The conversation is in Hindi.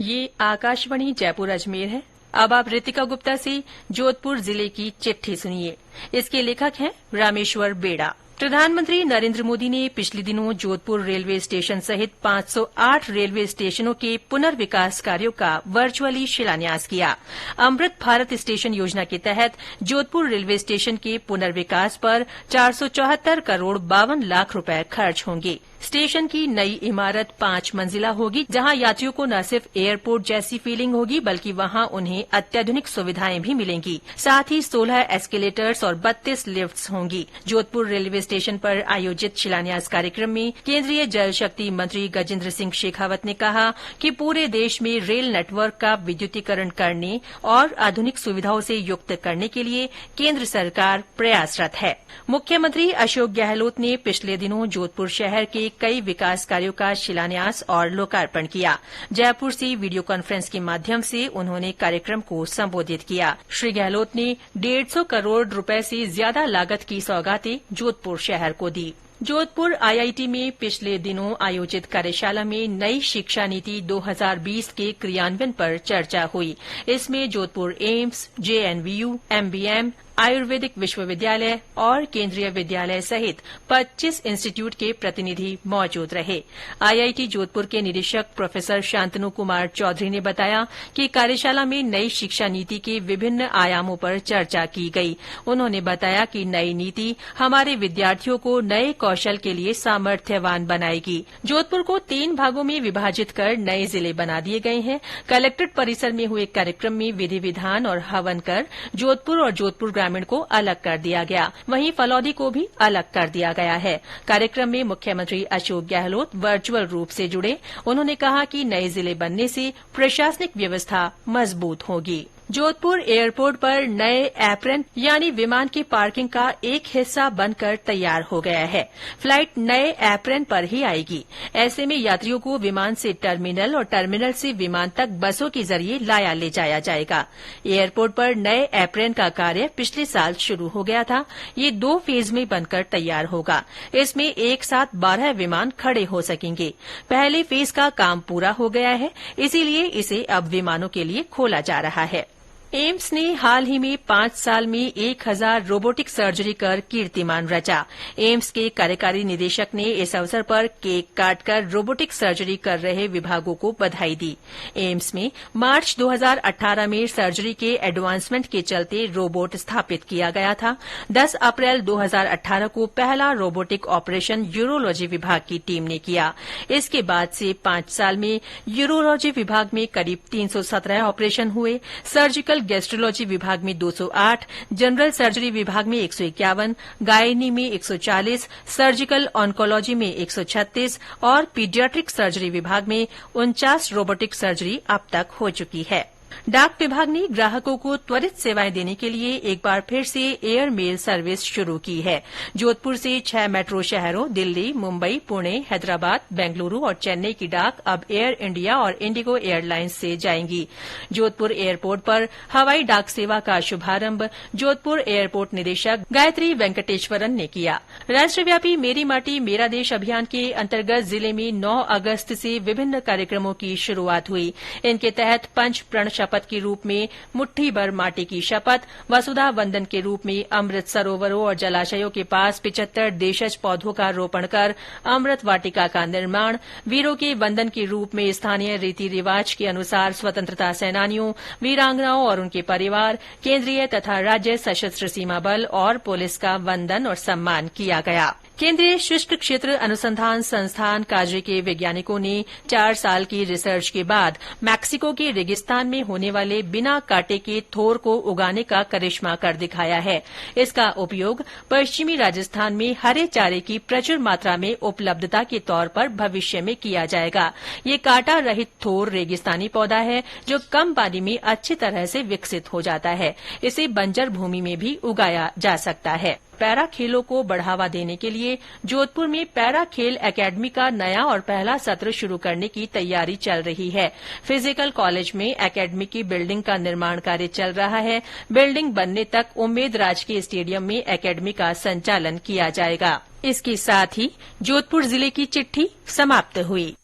ये आकाशवाणी जयपुर अजमेर है। अब आप रितिका गुप्ता से जोधपुर जिले की चिट्ठी सुनिए। इसके लेखक हैं रामेश्वर बेड़ा। प्रधानमंत्री नरेंद्र मोदी ने पिछले दिनों जोधपुर रेलवे स्टेशन सहित 508 रेलवे स्टेशनों के पुनर्विकास कार्यों का वर्चुअली शिलान्यास किया। अमृत भारत स्टेशन योजना के तहत जोधपुर रेलवे स्टेशन के पुनर्विकास पर 474 करोड़ 52 लाख रुपए खर्च होंगे। स्टेशन की नई इमारत 5 मंजिला होगी, जहां यात्रियों को न सिर्फ एयरपोर्ट जैसी फीलिंग होगी बल्कि वहां उन्हें अत्याधुनिक सुविधाएं भी मिलेंगी। साथ ही 16 एस्केलेटर्स और 32 लिफ्ट्स होंगी। जोधपुर रेलवे स्टेशन पर आयोजित शिलान्यास कार्यक्रम में केंद्रीय जल शक्ति मंत्री गजेंद्र सिंह शेखावत ने कहा कि पूरे देश में रेल नेटवर्क का विद्युतीकरण करने और आधुनिक सुविधाओं से युक्त करने के लिए केंद्र सरकार प्रयासरत है। मुख्यमंत्री अशोक गहलोत ने पिछले दिनों जोधपुर शहर के कई विकास कार्यों का शिलान्यास और लोकार्पण किया। जयपुर से वीडियो कॉन्फ्रेंस के माध्यम से उन्होंने कार्यक्रम को संबोधित किया। श्री गहलोत ने 150 करोड़ रुपए से ज्यादा लागत की सौगातें जोधपुर शहर को दी। जोधपुर आईआईटी में पिछले दिनों आयोजित कार्यशाला में नई शिक्षा नीति 2020 के क्रियान्वयन पर चर्चा हुई। इसमें Jodhpur AIIMS, JNVU, MBM, Ayurvedic विश्वविद्यालय और केंद्रीय विद्यालय सहित 25 इंस्टीट्यूट के प्रतिनिधि मौजूद रहे। आईआईटी जोधपुर के निदेशक प्रोफेसर शांतनु कुमार चौधरी ने बताया कि कार्यशाला में नई शिक्षा नीति के विभिन्न आयामों पर चर्चा की गई। उन्होंने बताया कि नई नीति हमारे विद्यार्थियों को नए कौशल के लिए सामर्थ्यवान बनाएगी। जोधपुर को 3 भागों में विभाजित कर नए जिले बना दिए गए हैं। कलेक्ट्रेट परिसर में हुए कार्यक्रम में विधि विधान और हवन कर जोधपुर और जोधपुर ग्रामीण को अलग कर दिया गया। वहीं फलौदी को भी अलग कर दिया गया है। कार्यक्रम में मुख्यमंत्री अशोक गहलोत वर्चुअल रूप से जुड़े। उन्होंने कहा कि नए जिले बनने से प्रशासनिक व्यवस्था मजबूत होगी। जोधपुर एयरपोर्ट पर नए एप्रन यानी विमान की पार्किंग का एक हिस्सा बनकर तैयार हो गया है। फ्लाइट नए एप्रन पर ही आएगी। ऐसे में यात्रियों को विमान से टर्मिनल और टर्मिनल से विमान तक बसों के जरिए लाया ले जाया जाएगा। एयरपोर्ट पर नए एप्रन का कार्य पिछले साल शुरू हो गया था। ये 2 फेज में बनकर तैयार होगा। इसमें एक साथ 12 विमान खड़े हो सकेंगे। पहले फेज का काम पूरा हो गया है, इसीलिए इसे अब विमानों के लिए खोला जा रहा है। एम्स ने हाल ही में 5 साल में 1000 रोबोटिक सर्जरी कर कीर्तिमान रचा। एम्स के कार्यकारी निदेशक ने इस अवसर पर केक काटकर रोबोटिक सर्जरी कर रहे विभागों को बधाई दी। एम्स में मार्च 2018 में सर्जरी के एडवांसमेंट के चलते रोबोट स्थापित किया गया था। 10 अप्रैल 2018 को पहला रोबोटिक ऑपरेशन यूरोलॉजी विभाग की टीम ने किया। इसके बाद से 5 साल में यूरोलॉजी विभाग में करीब 317 ऑपरेशन हुए। सर्जिकल गैस्ट्रोलॉजी विभाग में 208, जनरल सर्जरी विभाग में 151, गायनी में 140, सर्जिकल ऑन्कोलॉजी में 136 और पीडियाट्रिक सर्जरी विभाग में 49 रोबोटिक सर्जरी अब तक हो चुकी है। डाक विभाग ने ग्राहकों को त्वरित सेवाएं देने के लिए एक बार फिर से एयर मेल सर्विस शुरू की है। जोधपुर से 6 मेट्रो शहरों दिल्ली, मुंबई, पुणे, हैदराबाद, बेंगलुरु और चेन्नई की डाक अब एयर इंडिया और इंडिगो एयरलाइंस से जाएंगी। जोधपुर एयरपोर्ट पर हवाई डाक सेवा का शुभारंभ जोधपुर एयरपोर्ट निदेशक गायत्री वेंकटेश्वरन ने किया। राष्ट्रव्यापी मेरी माटी मेरा देश अभियान के अंतर्गत जिले में 9 अगस्त से विभिन्न कार्यक्रमों की शुरूआत हुई। इनके तहत पंच प्रण शपथ के रूप में मुट्ठी भर माटी की शपथ, वसुधा वंदन के रूप में अमृत सरोवरों और जलाशयों के पास 75 देशज पौधों का रोपण कर अमृत वाटिका का निर्माण, वीरों के वंदन के रूप में स्थानीय रीति रिवाज के अनुसार स्वतंत्रता सेनानियों, वीरांगनाओं और उनके परिवार, केंद्रीय तथा राज्य सशस्त्र सीमा बल और पुलिस का वंदन और सम्मान किया गया। केंद्रीय शुष्क क्षेत्र अनुसंधान संस्थान काजरी के वैज्ञानिकों ने 4 साल की रिसर्च के बाद मैक्सिको के रेगिस्तान में होने वाले बिना कांटे के थोर को उगाने का करिश्मा कर दिखाया है। इसका उपयोग पश्चिमी राजस्थान में हरे चारे की प्रचुर मात्रा में उपलब्धता के तौर पर भविष्य में किया जाएगा। ये कांटा रहित थोर रेगिस्तानी पौधा है जो कम पानी में अच्छी तरह से विकसित हो जाता है। इसे बंजर भूमि में भी उगाया जा सकता है। पैरा खेलों को बढ़ावा देने के लिए जोधपुर में पैरा खेल एकेडमी का नया और पहला सत्र शुरू करने की तैयारी चल रही है। फिजिकल कॉलेज में एकेडमी की बिल्डिंग का निर्माण कार्य चल रहा है। बिल्डिंग बनने तक उम्मेद राज के स्टेडियम में एकेडमी का संचालन किया जाएगा। इसके साथ ही जोधपुर जिले की चिट्ठी समाप्त हुई।